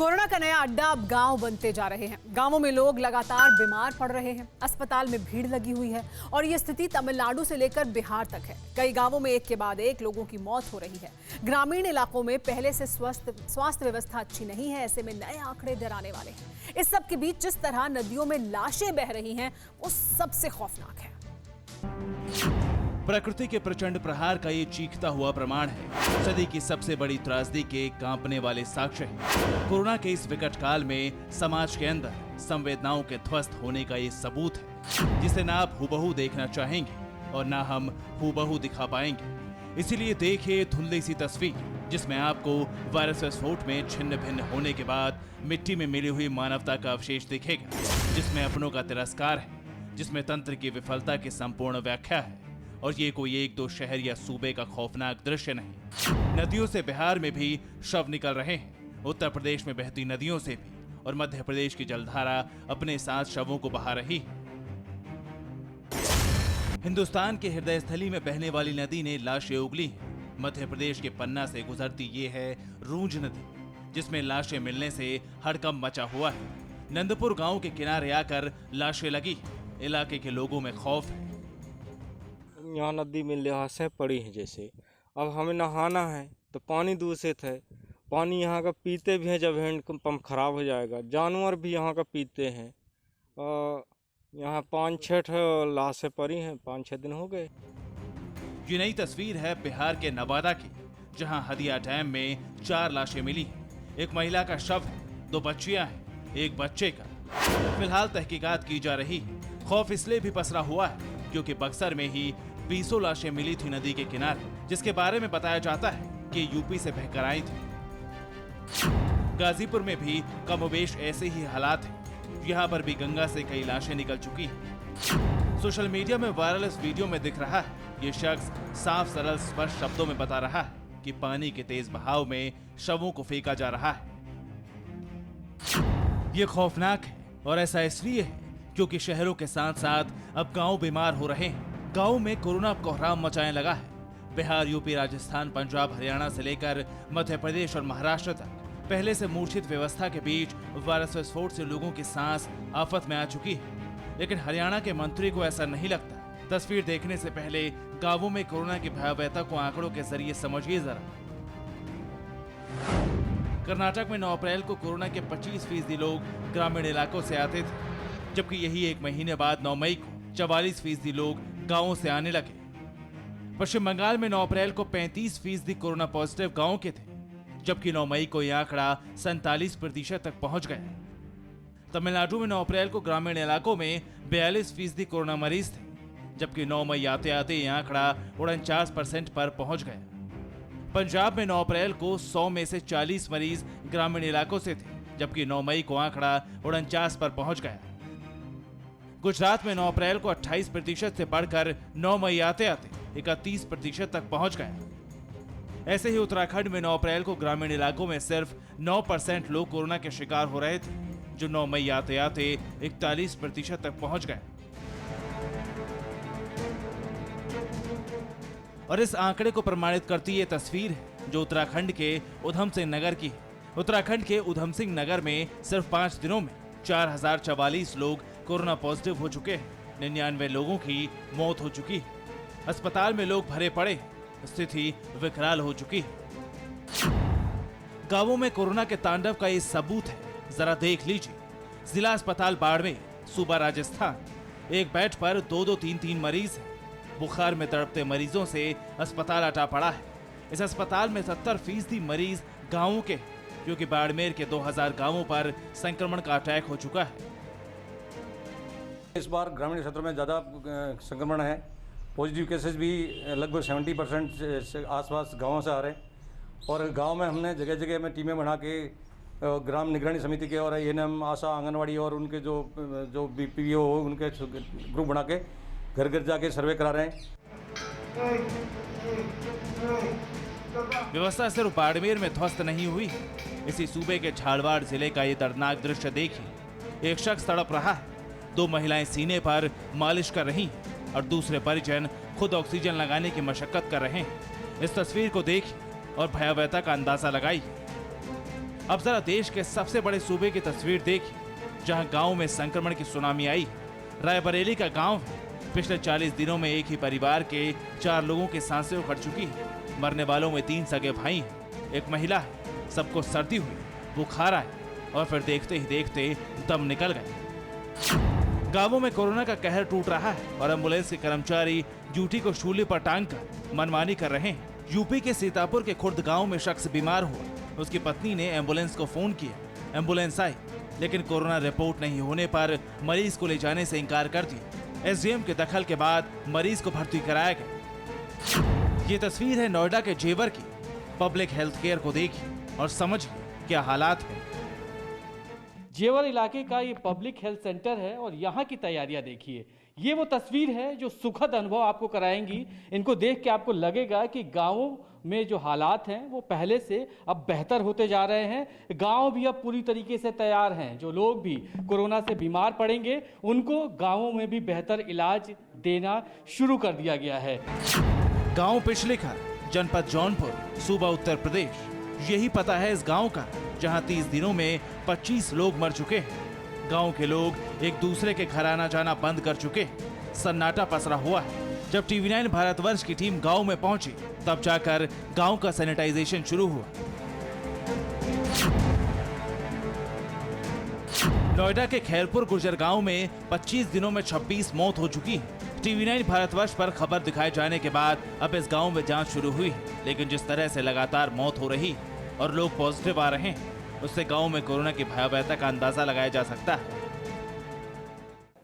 Corona का नया अड्डा अब गांव बनते जा रहे हैं। गांवों में लोग लगातार बीमार पड़ रहे हैं, अस्पताल में भीड़ लगी हुई है और ये स्थिति तमिलनाडु से लेकर बिहार तक है। कई गांवों में एक के बाद एक लोगों की मौत हो रही है। ग्रामीण इलाकों में पहले से स्वास्थ्य व्यवस्था अच्छी नहीं है, ऐसे में नए आंकड़े डराने वाले हैं। इस सब के बीच जिस तरह नदियों में लाशें बह रही हैं, वो सबसे खौफनाक है। प्रकृति के प्रचंड प्रहार का ये चीखता हुआ प्रमाण है। सदी की सबसे बड़ी त्रासदी के कांपने वाले साक्ष्य है। कोरोना के इस विकट काल में समाज के अंदर संवेदनाओं के ध्वस्त होने का ये सबूत है, जिसे ना आप हूबहू देखना चाहेंगे और ना हम हूबहू दिखा पाएंगे। इसीलिए देखिए धुंधली सी तस्वीर, जिसमें आपको वायरस विस्फोट में छिन्न भिन्न होने के बाद मिट्टी में मिली हुई मानवता का अवशेष दिखेगा, जिसमें अपनों का तिरस्कार है, जिसमें तंत्र की विफलता की संपूर्ण व्याख्या है। और ये कोई एक दो शहर या सूबे का खौफनाक दृश्य नहीं। नदियों से बिहार में भी शव निकल रहे हैं, उत्तर प्रदेश में बहती नदियों से भी, और मध्य प्रदेश की जलधारा अपने साथ शवों को बहा रही है। हिंदुस्तान के हृदय स्थली में बहने वाली नदी ने लाशें उगली हैं। मध्य प्रदेश के पन्ना से गुजरती ये है रूंज नदी, जिसमें लाशें मिलने से हड़कंप मचा हुआ है। नंदपुर गांव के किनारे आकर लाशें लगी, इलाके के लोगों में खौफ है। यहाँ नदी में लाशें पड़ी हैं। जैसे अब हमें नहाना है तो पानी दूषित है। पानी यहाँ का पीते भी हैं, जब हैंडपम्प खराब हो जाएगा। जानवर भी यहाँ का पीते हैं। यहाँ 5-6 लाशें पड़ी हैं, 5-6 दिन हो गए। ये नई तस्वीर है बिहार के नवादा की, जहाँ हदिया डैम में 4 लाशें मिली हैं। एक महिला का शव है, 2 बच्चियां हैं, एक बच्चे का। फिलहाल तहकीकात की जा रही है। खौफ इसलिए भी पसरा हुआ है क्योंकि बक्सर में ही 20 लाशें मिली थी नदी के किनारे, जिसके बारे में बताया जाता है कि यूपी से बहकर आई थी। गाजीपुर में भी कमोबेश ऐसे ही हालात हैं। यहाँ पर भी गंगा से कई लाशें निकल चुकी हैं। सोशल मीडिया में वायरल इस वीडियो में दिख रहा है ये शख्स साफ सरल स्पष्ट शब्दों में बता रहा है कि पानी के तेज बहाव में शवों को फेंका जा रहा है। ये खौफनाक है और ऐसा इसलिए है क्योंकि शहरों के साथ साथ अब गांव बीमार हो रहे हैं। गांव में कोरोना कोहराम मचाने लगा है। बिहार, यूपी, राजस्थान, पंजाब, हरियाणा से लेकर मध्य प्रदेश और महाराष्ट्र तक पहले से मूर्छित व्यवस्था के बीच वायरस विस्फोट से लोगों की सांस आफत में आ चुकी है। लेकिन हरियाणा के मंत्री को ऐसा नहीं लगता। तस्वीर देखने से पहले गांवों में कोरोना की भयावहता को आंकड़ों के जरिए समझिए जरा। कर्नाटक में 9 अप्रैल को कोरोना के 25% लोग ग्रामीण इलाकों से आते थे, जबकि यही एक महीने बाद 9 मई को 44% लोग गांवों से आने लगे। पश्चिम बंगाल में 9 अप्रैल को 35% कोरोना पॉजिटिव गांव के थे, जबकि 9 मई को यह आंकड़ा 47% तक पहुंच गया। तमिलनाडु में 9 अप्रैल को ग्रामीण इलाकों में 42% कोरोना मरीज थे, जबकि 9 मई आते आते यह आंकड़ा 49% पर पहुंच गया। पंजाब में 9 अप्रैल को 100 में से 40 मरीज ग्रामीण इलाकों से थे, जबकि 9 मई को आंकड़ा 49 पर पहुंच गया। गुजरात में 9 अप्रैल को 28% से बढ़कर 9 मई आते आते 31% तक पहुंच गया। ऐसे ही उत्तराखंड में 9 अप्रैल को ग्रामीण इलाकों में सिर्फ 9% लोग कोरोना के शिकार हो रहे थे, जो 9 मई आते आते 41% तक पहुंच गए। और इस आंकड़े को प्रमाणित करती ये तस्वीर है जो उत्तराखंड के उधम सिंह नगर की है। उत्तराखंड के उधम सिंह नगर में सिर्फ 5 दिनों में 4044 लोग कोरोना पॉजिटिव हो चुके हैं। 99 लोगों की मौत हो चुकी है। अस्पताल में लोग भरे पड़े, स्थिति विकराल हो चुकी है। गांवों में कोरोना के तांडव का ये सबूत है, जरा देख लीजिए। जिला अस्पताल बाड़मेर, सूबा राजस्थान, एक बेड पर 2-2, 3-3 मरीज हैं। बुखार में तड़पते मरीजों से अस्पताल अटा पड़ा है। इस अस्पताल में 70% मरीज गांवों के, क्योंकि बाड़मेर के 2000 गांवों पर संक्रमण का अटैक हो चुका है। इस बार ग्रामीण क्षेत्रों में ज़्यादा संक्रमण है। पॉजिटिव केसेस भी लगभग 70% से आसपास गांवों से आ रहे हैं। और गांव में हमने जगह जगह में टीमें बना के ग्राम निगरानी समिति के और एएनएम, आशा, आंगनवाड़ी और उनके जो बीपीओ हो उनके ग्रुप बना के घर घर जाके सर्वे करा रहे हैं। व्यवस्था सिर्फ बाड़मेर में ध्वस्त नहीं हुई। इसी सूबे के झालावाड़ जिले का ये दर्दनाक दृश्य देखिए। एक शख्स तड़प रहा है, 2 महिलाएं सीने पर मालिश कर रही हैं और दूसरे परिजन खुद ऑक्सीजन लगाने की मशक्कत कर रहे हैं। इस तस्वीर को देखिए और भयावहता का अंदाजा लगाइए। अब जरा देश के सबसे बड़े सूबे की तस्वीर देखिए, जहां गांव में संक्रमण की सुनामी आई। रायबरेली का गांव है। पिछले 40 दिनों में एक ही परिवार के 4 लोगों की सांसें उखड़ चुकी हैं। मरने वालों में 3 सगे भाई हैं, एक महिला है। सबको सर्दी हुई, बुखार आया और फिर देखते ही देखते दम निकल गए। गांवों में कोरोना का कहर टूट रहा है और एम्बुलेंस के कर्मचारी ड्यूटी को शूली पर टांगकर मनमानी कर रहे हैं। यूपी के सीतापुर के खुर्द गांव में शख्स बीमार हुआ। उसकी पत्नी ने एम्बुलेंस को फोन किया। एम्बुलेंस आई, लेकिन कोरोना रिपोर्ट नहीं होने पर मरीज को ले जाने से इनकार कर दिया। एसडीएम के दखल के बाद मरीज को भर्ती कराया गया। ये तस्वीर है नोएडा के जेवर की। पब्लिक हेल्थ केयर को देखिए और समझिए क्या हालात है। जेवर इलाके का ये पब्लिक हेल्थ सेंटर है और यहाँ की तैयारियां देखिए। ये वो तस्वीर है जो सुखद अनुभव आपको कराएंगी। इनको देख के आपको लगेगा कि गांवों में जो हालात हैं वो पहले से अब बेहतर होते जा रहे हैं। गांव भी अब पूरी तरीके से तैयार हैं। जो लोग भी कोरोना से बीमार पड़ेंगे उनको गांवों में भी बेहतर इलाज देना शुरू कर दिया गया है। गांव पिछलेखर, जनपद जौनपुर, सूबा उत्तर प्रदेश। यही पता है इस गांव का, जहां 30 दिनों में 25 लोग मर चुके हैं। गांव के लोग एक दूसरे के घर आना जाना बंद कर चुके। सन्नाटा पसरा हुआ है। जब टीवी9 भारतवर्ष की टीम गांव में पहुंची, तब जाकर गांव का सैनिटाइजेशन शुरू हुआ। नोएडा के खैरपुर गुर्जर गांव में 25 दिनों में 26 मौत हो चुकी है। टीवी9 भारतवर्ष पर खबर दिखाए जाने के बाद अब इस गांव में जांच शुरू हुई है। लेकिन जिस तरह से लगातार मौत हो रही और लोग पॉजिटिव आ रहे हैं, उससे गांव में कोरोना की भयावहता का अंदाजा लगाया जा सकता है।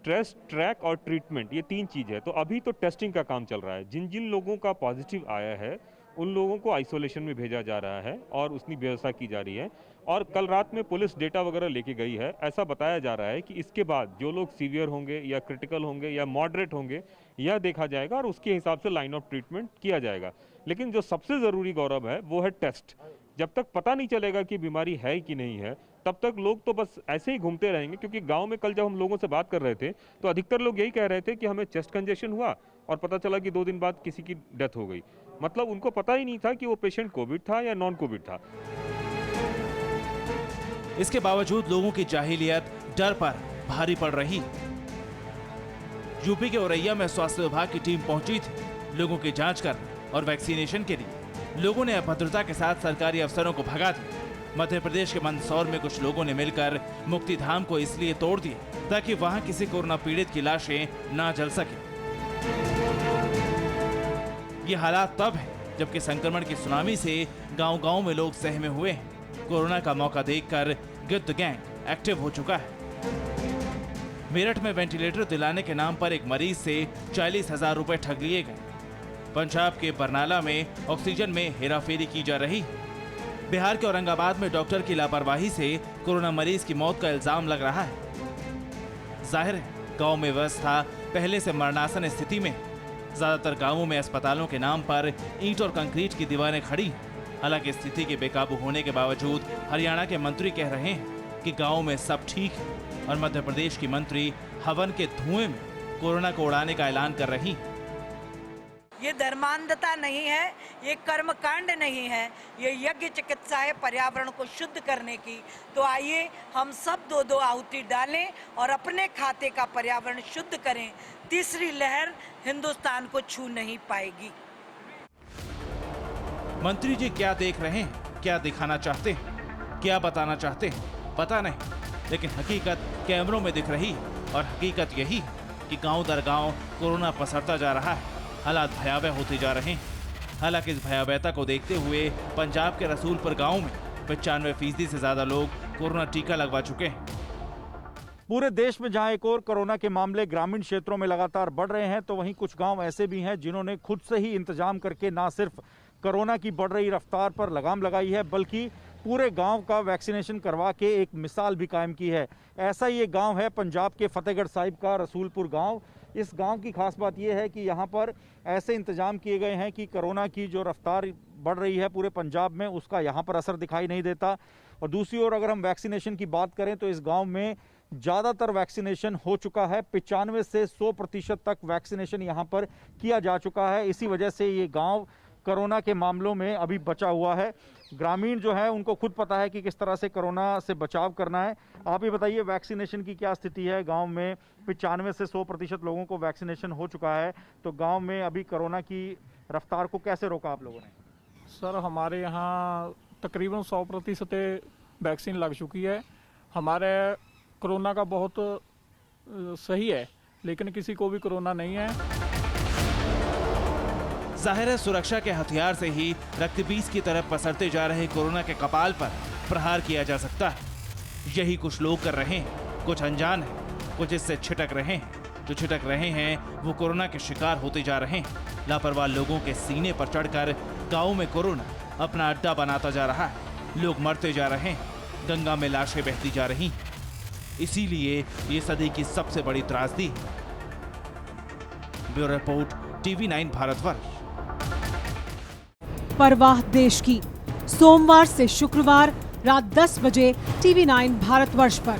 टेस्ट, ट्रैक और ट्रीटमेंट, ये 3 चीज़ है। तो अभी तो टेस्टिंग का काम चल रहा है। जिन जिन लोगों का पॉजिटिव आया है उन लोगों को आइसोलेशन में भेजा जा रहा है और उसकी व्यवस्था की जा रही है। और कल रात में पुलिस डेटा वगैरह लेके गई है। ऐसा बताया जा रहा है कि इसके बाद जो लोग सीवियर होंगे या क्रिटिकल होंगे या मॉडरेट होंगे, यह देखा जाएगा और उसके हिसाब से लाइन ऑफ ट्रीटमेंट किया जाएगा। लेकिन जो सबसे ज़रूरी गौरव है वो है टेस्ट। जब तक पता नहीं चलेगा कि बीमारी है कि नहीं है, तब तक लोग तो बस ऐसे ही घूमते रहेंगे। क्योंकि गांव में कल जब हम लोगों से बात कर रहे थे तो अधिकतर लोग यही कह रहे थे कि हमें चेस्ट कंजेशन हुआ और पता चला कि 2 दिन बाद किसी की डेथ हो गई। मतलब उनको पता ही नहीं था कि वो पेशेंट कोविड था या नॉन कोविड था। इसके बावजूद लोगों की जाहिलियत डर पर भारी पड़ रही। यूपी के औरैया में स्वास्थ्य विभाग की टीम पहुंची थी लोगों की जांच कर और वैक्सीनेशन के लिए। लोगों ने अभद्रता के साथ सरकारी अफसरों को भगा दिया। मध्य प्रदेश के मंदसौर में कुछ लोगों ने मिलकर मुक्तिधाम को इसलिए तोड़ दिया ताकि वहां किसी कोरोना पीड़ित की लाशें ना जल सके। ये हालात तब है जबकि संक्रमण की सुनामी से गांव-गांव में लोग सहमे हुए हैं। कोरोना का मौका देखकर गिद्ध गैंग एक्टिव हो चुका है। मेरठ में वेंटिलेटर दिलाने के नाम पर एक मरीज से 40,000 रुपए ठग लिए गए। पंजाब के बरनाला में ऑक्सीजन में हेराफेरी की जा रही है। बिहार के औरंगाबाद में डॉक्टर की लापरवाही से कोरोना मरीज की मौत का इल्जाम लग रहा है। जाहिर है गांव में व्यवस्था पहले से मरणासन स्थिति में। ज्यादातर गांवों में अस्पतालों के नाम पर ईंट और कंक्रीट की दीवारें खड़ी। हालांकि स्थिति के बेकाबू होने के बावजूद हरियाणा के मंत्री कह रहे हैं कि गांव में सब ठीक है और मध्य प्रदेश की मंत्री हवन के धुएं में कोरोना को उड़ाने का ऐलान कर रही हैं। ये धर्मांधता नहीं है, ये कर्मकांड नहीं है, ये यज्ञ चिकित्सा है पर्यावरण को शुद्ध करने की। तो आइए हम सब 2-2 आहुति डालें और अपने खाते का पर्यावरण शुद्ध करें। तीसरी लहर हिंदुस्तान को छू नहीं पाएगी। मंत्री जी क्या देख रहे हैं, क्या दिखाना चाहते हैं, क्या बताना चाहते हैं, पता नहीं। लेकिन हकीकत कैमरों में दिख रही और हकीकत यही है कि गांव दर गांव कोरोना पसरता जा रहा है। हालात भयावह होते जा रहे हैं। हालांकि इस भयावहता को देखते हुए पंजाब के रसूलपुर गांव में 95% से ज्यादा लोग कोरोना टीका लगवा चुके हैं। पूरे देश में जहां एक और कोरोना के मामले ग्रामीण क्षेत्रों में लगातार बढ़ रहे हैं, तो वहीं कुछ गांव ऐसे भी हैं जिन्होंने खुद से ही इंतजाम करके ना सिर्फ कोरोना की बढ़ रही रफ्तार पर लगाम लगाई है, बल्कि पूरे गांव का वैक्सीनेशन करवा के एक मिसाल भी कायम की है। ऐसा ये गांव है पंजाब के फतेहगढ़ साहिब का रसूलपुर गांव। इस गांव की खास बात यह है कि यहाँ पर ऐसे इंतजाम किए गए हैं कि कोरोना की जो रफ्तार बढ़ रही है पूरे पंजाब में, उसका यहाँ पर असर दिखाई नहीं देता। और दूसरी ओर अगर हम वैक्सीनेशन की बात करें तो इस गांव में ज़्यादातर वैक्सीनेशन हो चुका है। 95 से 100% तक वैक्सीनेशन यहाँ पर किया जा चुका है। इसी वजह से ये गांव कोरोना के मामलों में अभी बचा हुआ है। ग्रामीण जो है उनको खुद पता है कि किस तरह से कोरोना से बचाव करना है। आप ही बताइए, वैक्सीनेशन की क्या स्थिति है गांव में? 95 से 100% लोगों को वैक्सीनेशन हो चुका है, तो गांव में अभी कोरोना की रफ्तार को कैसे रोका आप लोगों ने? सर, हमारे यहाँ तकरीबन 100% वैक्सीन लग चुकी है। हमारे कोरोना का बहुत सही है, लेकिन किसी को भी कोरोना नहीं है। जाहिर है सुरक्षा के हथियार से ही रक्तबीज की तरफ पसरते जा रहे कोरोना के कपाल पर प्रहार किया जा सकता है। यही कुछ लोग कर रहे हैं, कुछ अनजान हैं, कुछ इससे छिटक रहे हैं। जो छिटक रहे हैं वो कोरोना के शिकार होते जा रहे हैं। लापरवाह लोगों के सीने पर चढ़कर गाँव में कोरोना अपना अड्डा बनाता जा रहा है। लोग मरते जा रहे हैं, गंगा में लाशें बहती जा रही हैं। इसीलिए ये सदी की सबसे बड़ी त्रासदी है। Bureau report, TV9 Bharatvarsh. परवाह देश की, सोमवार से शुक्रवार रात 10 बजे TV9 भारतवर्ष पर।